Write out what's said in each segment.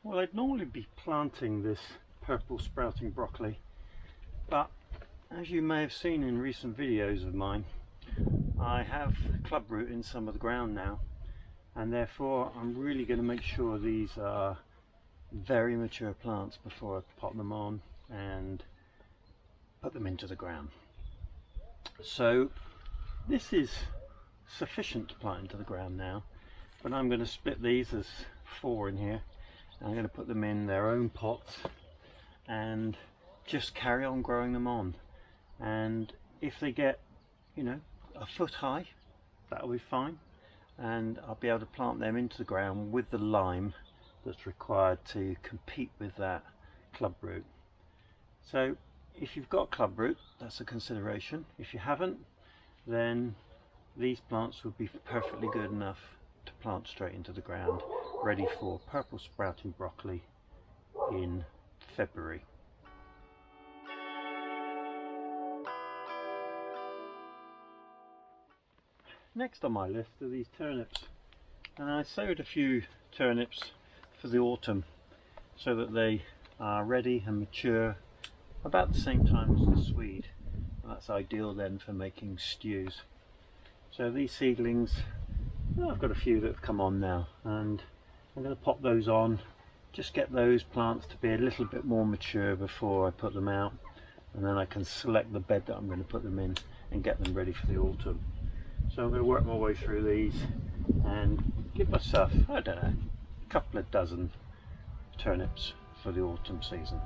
Well, I'd normally be planting this purple sprouting broccoli, but as you may have seen in recent videos of mine, I have clubroot in some of the ground now, and therefore I'm really going to make sure these are very mature plants before I pot them on and put them into the ground. So this is sufficient to plant into the ground now, but I'm going to split these as 4 in here. I'm going to put them in their own pots and just carry on growing them on, and if they get, you know, a foot high, that'll be fine, and I'll be able to plant them into the ground with the lime that's required to compete with that clubroot. So if you've got clubroot, that's a consideration. If you haven't, then these plants would be perfectly good enough to plant straight into the ground, ready for purple sprouting broccoli in February. Next on my list are these turnips, and I sowed a few turnips for the autumn so that they are ready and mature about the same time as the swede, and that's ideal then for making stews. So these seedlings, well, I've got a few that have come on now, and I'm going to pop those on, just get those plants to be a little bit more mature before I put them out, and then I can select the bed that I'm going to put them in and get them ready for the autumn. So I'm going to work my way through these and give myself, I don't know, a couple of dozen turnips for the autumn season.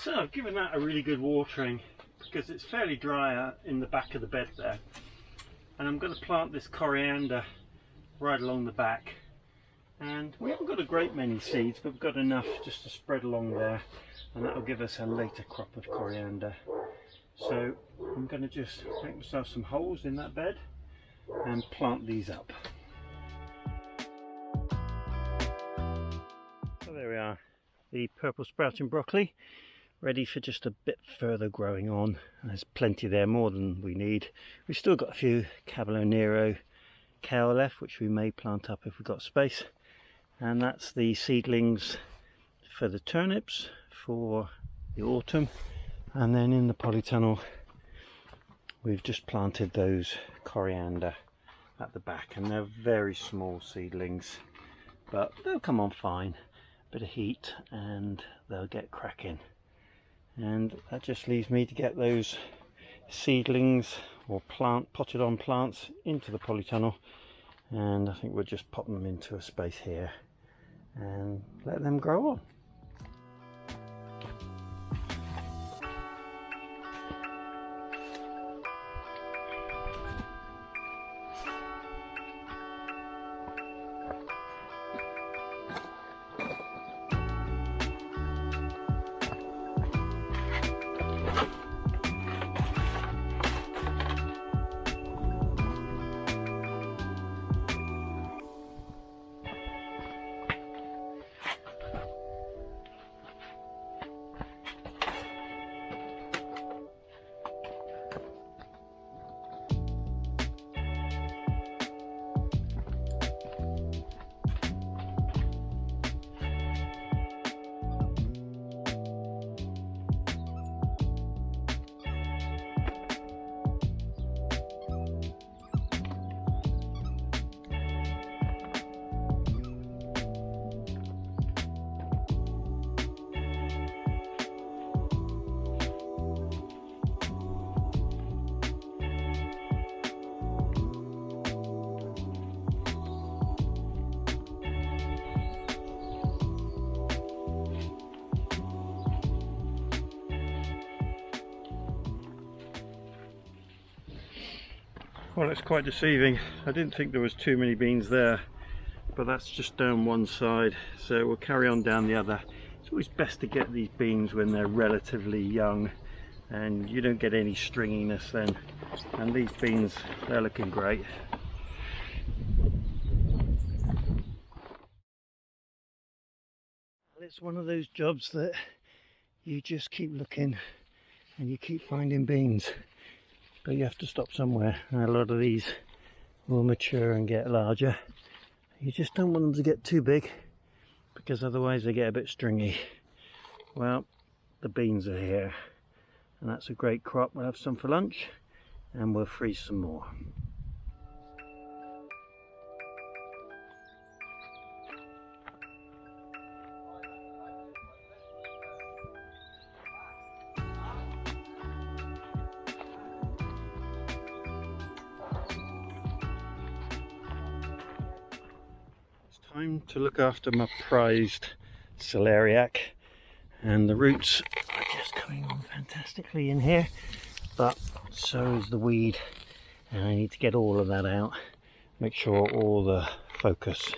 So I've given that a really good watering because it's fairly dry in the back of the bed there, and I'm going to plant this coriander right along the back, and we haven't got a great many seeds, but we've got enough just to spread along there, and that will give us a later crop of coriander. So I'm going to just make myself some holes in that bed and plant these up. So there we are, the purple sprouting broccoli, ready for just a bit further growing on. There's plenty there, more than we need. We've still got a few Cavolo Nero kale left, which we may plant up if we've got space. And that's the seedlings for the turnips for the autumn. And then in the polytunnel, we've just planted those coriander at the back, and they're very small seedlings, but they'll come on fine. Bit of heat and they'll get cracking. And that just leaves me to get those seedlings or potted on plants into the polytunnel, and I think we'll just pop them into a space here and let them grow on. Well, it's quite deceiving. I didn't think there was too many beans there, but that's just down one side, so we'll carry on down the other. It's always best to get these beans when they're relatively young and you don't get any stringiness then. And these beans, they're looking great. It's one of those jobs that you just keep looking and you keep finding beans, but you have to stop somewhere. And a lot of these will mature and get larger. You just don't want them to get too big, because otherwise they get a bit stringy. Well, the beans are here, and that's a great crop. We'll have some for lunch and we'll freeze some more. Time to look after my prized celeriac, and the roots are just coming on fantastically in here, but so is the weed, and I need to get all of that out, make sure all the focus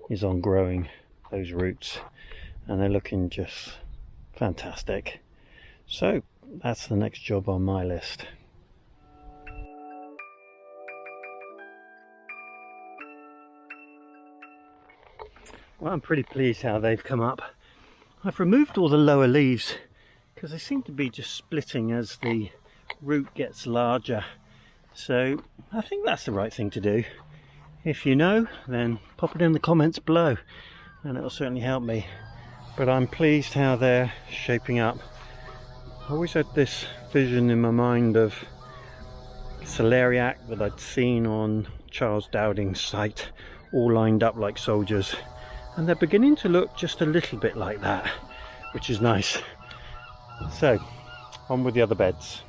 is on growing those roots, and they're looking just fantastic. So that's the next job on my list. Well, I'm pretty pleased how they've come up. I've removed all the lower leaves because they seem to be just splitting as the root gets larger. So I think that's the right thing to do. If you know, then pop it in the comments below and it'll certainly help me. But I'm pleased how they're shaping up. I always had this vision in my mind of celeriac that I'd seen on Charles Dowding's site, all lined up like soldiers. And they're beginning to look just a little bit like that, which is nice. So, on with the other beds.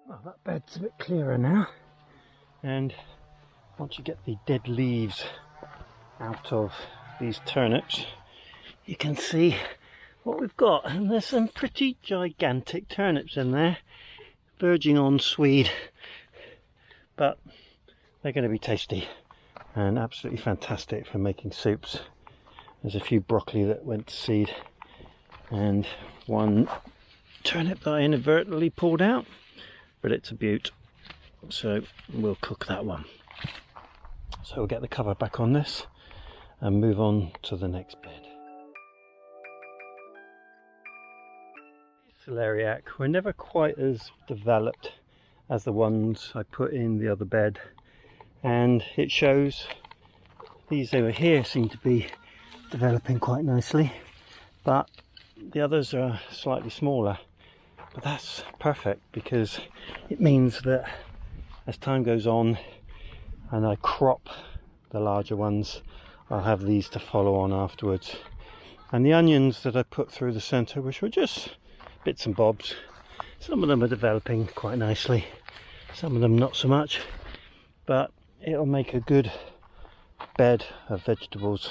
Well, that bed's a bit clearer now. And once you get the dead leaves out of these turnips, you can see what we've got. And there's some pretty gigantic turnips in there, verging on Swede. But they're going to be tasty and absolutely fantastic for making soups. There's a few broccoli that went to seed and one turnip that I inadvertently pulled out, but it's a beaut, so we'll cook that one. So we'll get the cover back on this and move on to the next bed. Celeriac were never quite as developed as the ones I put in the other bed, and it shows. These over here seem to be developing quite nicely, but the others are slightly smaller. But that's perfect because it means that as time goes on and I crop the larger ones, I'll have these to follow on afterwards. And the onions that I put through the centre, which were just bits and bobs, some of them are developing quite nicely, some of them not so much, but it'll make a good bed of vegetables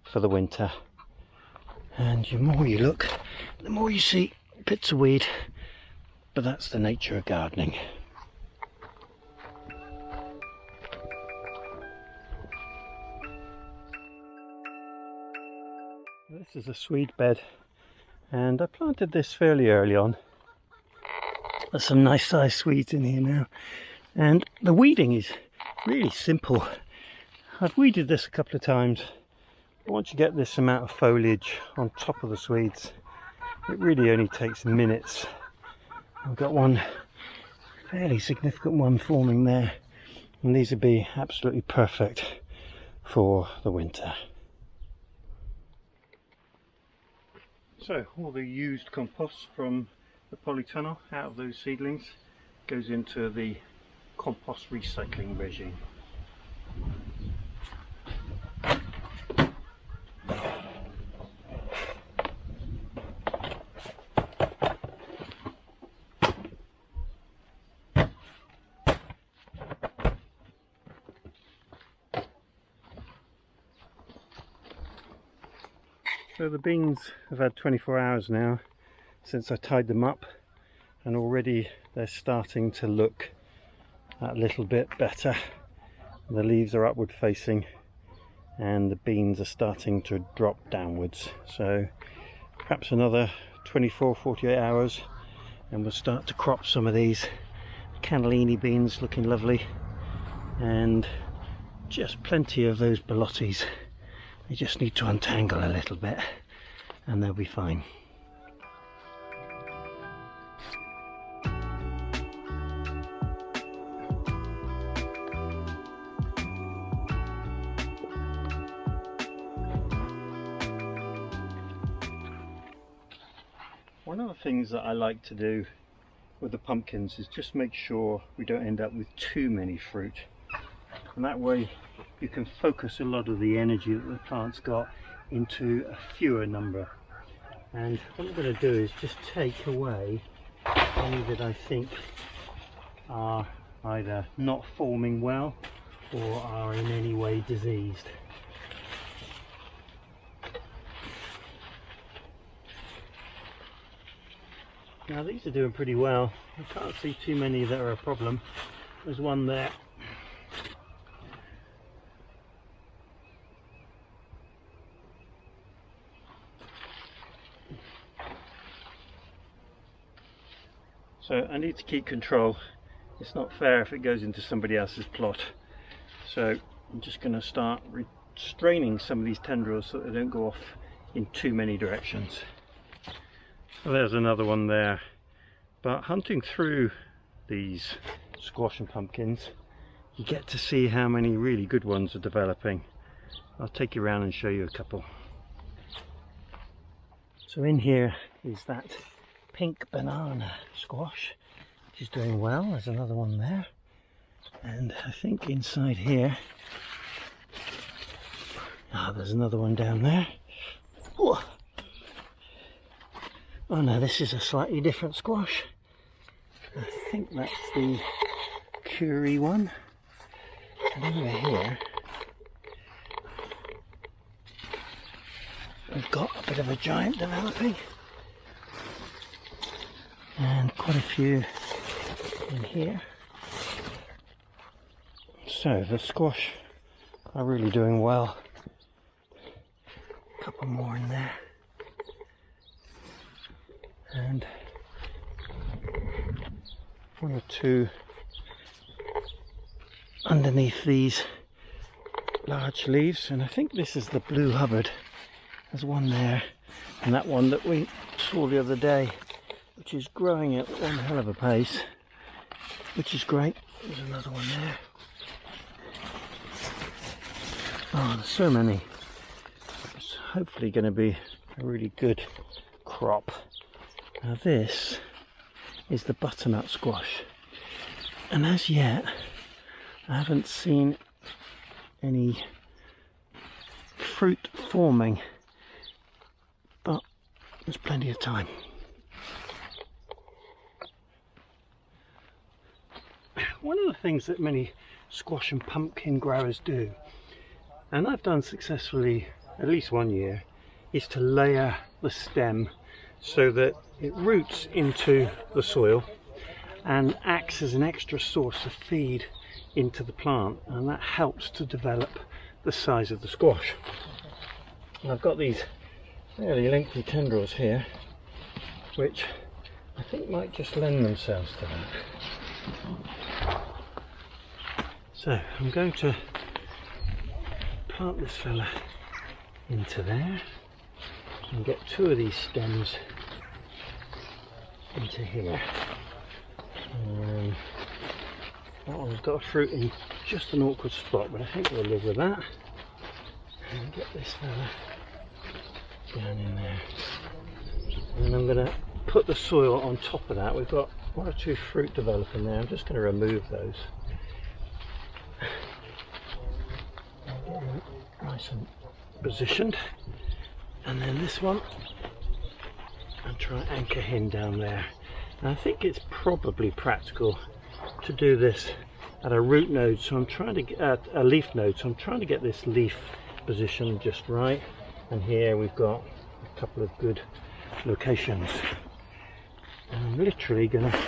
for the winter. And the more you look, the more you see bits of weed, but that's the nature of gardening. This is a Swede bed, and I planted this fairly early on. There's some nice sized Swedes in here now, and the weeding is really simple. I've weeded this a couple of times, but once you get this amount of foliage on top of the Swedes, it really only takes minutes. I've got one fairly significant one forming there, and these would be absolutely perfect for the winter. So all the used compost from the polytunnel out of those seedlings goes into the compost recycling regime. So the beans have had 24 hours now since I tied them up, and already they're starting to look a little bit better. The leaves are upward facing and the beans are starting to drop downwards, so perhaps another 24-48 hours and we'll start to crop some of these cannellini beans, looking lovely, and just plenty of those ballottis. They just need to untangle a little bit and they'll be fine. One of the things that I like to do with the pumpkins is just make sure we don't end up with too many fruit, and that way you can focus a lot of the energy that the plant's got into a fewer number. And what I'm going to do is just take away any that I think are either not forming well or are in any way diseased. Now these are doing pretty well. I can't see too many that are a problem. There's one there. So I need to keep control. It's not fair if it goes into somebody else's plot. So I'm just going to start restraining some of these tendrils so that they don't go off in too many directions. Well, there's another one there. But hunting through these squash and pumpkins, you get to see how many really good ones are developing. I'll take you around and show you a couple. So in here is that pink banana squash, which is doing well. There's another one there, and I think inside here, there's another one down there. Whoa. Oh no, this is a slightly different squash. I think that's the curry one. And over here we've got a bit of a giant developing, and quite a few in here. So the squash are really doing well. A couple more in there. And one or two underneath these large leaves, and I think this is the blue Hubbard. There's one there, and that one that we saw the other day, which is growing at one hell of a pace, which is great. There's another one there. Oh, there's so many. It's hopefully going to be a really good crop. Now this is the butternut squash, and as yet I haven't seen any fruit forming, but there's plenty of time. One of the things that many squash and pumpkin growers do, and I've done successfully at least one year, is to layer the stem so that it roots into the soil and acts as an extra source of feed into the plant, and that helps to develop the size of the squash. And I've got these fairly lengthy tendrils here, which I think might just lend themselves to that. So I'm going to plant this fella into there and get two of these stems into here. That one's got a fruit in just an awkward spot, but I think we'll live with that. And get this fella down in there. And then I'm going to put the soil on top of that. We've got one or two fruit developing there. I'm just going to remove those. Get them nice and positioned. And then this one, I'll try and anchor him down there. And I think it's probably practical to do this at a root node, so I'm trying to get at a leaf node, so I'm trying to get this leaf position just right. And here we've got a couple of good locations. And I'm literally going to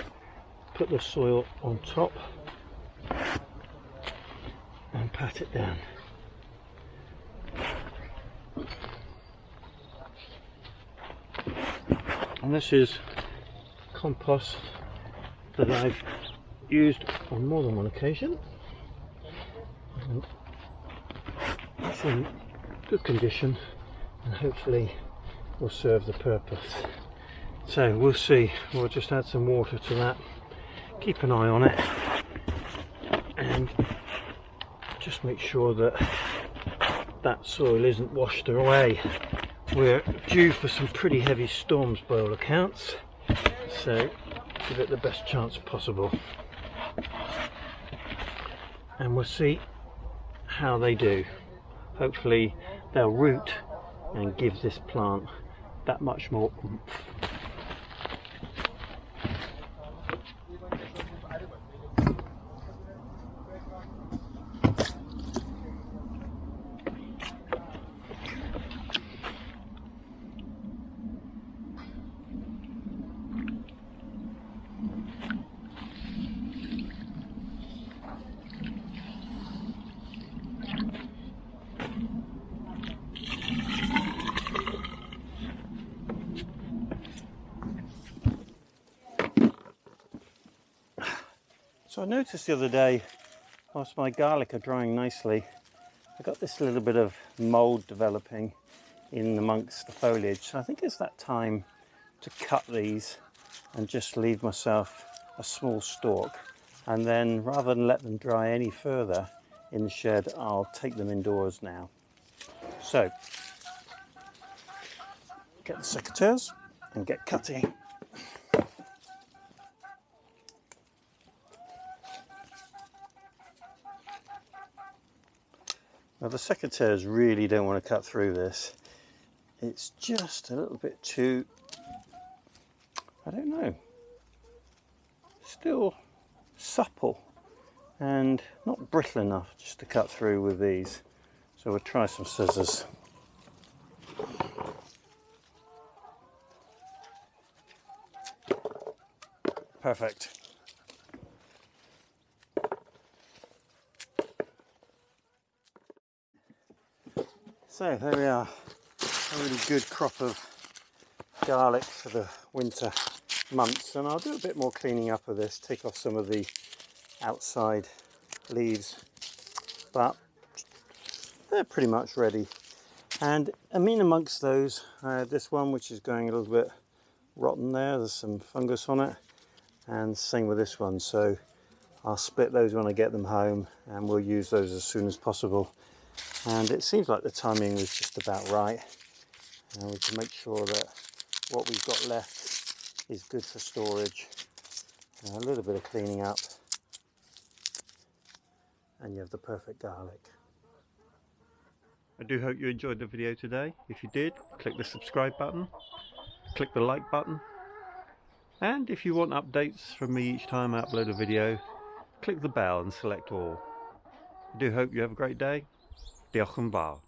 put the soil on top and pat it down. And this is compost that I've used on more than one occasion, and it's in good condition and hopefully will serve the purpose. So we'll see. We'll just add some water to that, keep an eye on it, and just make sure that that soil isn't washed away. We're due for some pretty heavy storms by all accounts, so give it the best chance possible, and we'll see how they do. Hopefully they'll root and give this plant that much more oomph. So I noticed the other day, whilst my garlic are drying nicely, I got this little bit of mould developing in amongst the foliage. So I think it's that time to cut these and just leave myself a small stalk. And then rather than let them dry any further in the shed, I'll take them indoors now. So, get the secateurs and get cutting. Now the secateurs really don't want to cut through this. It's just a little bit too, I don't know, still supple and not brittle enough just to cut through with these. So we'll try some scissors. Perfect. So there we are, a really good crop of garlic for the winter months, and I'll do a bit more cleaning up of this, take off some of the outside leaves, but they're pretty much ready. And I mean, amongst those, this one which is going a little bit rotten there's some fungus on it, and same with this one, so I'll split those when I get them home and we'll use those as soon as possible. And it seems like the timing was just about right, and we can make sure that what we've got left is good for storage. A little bit of cleaning up and you have the perfect garlic. I do hope you enjoyed the video today. If you did, click the subscribe button, click the like button, and if you want updates from me each time I upload a video, click the bell and select all. I do hope you have a great day. Diolch yn fawr.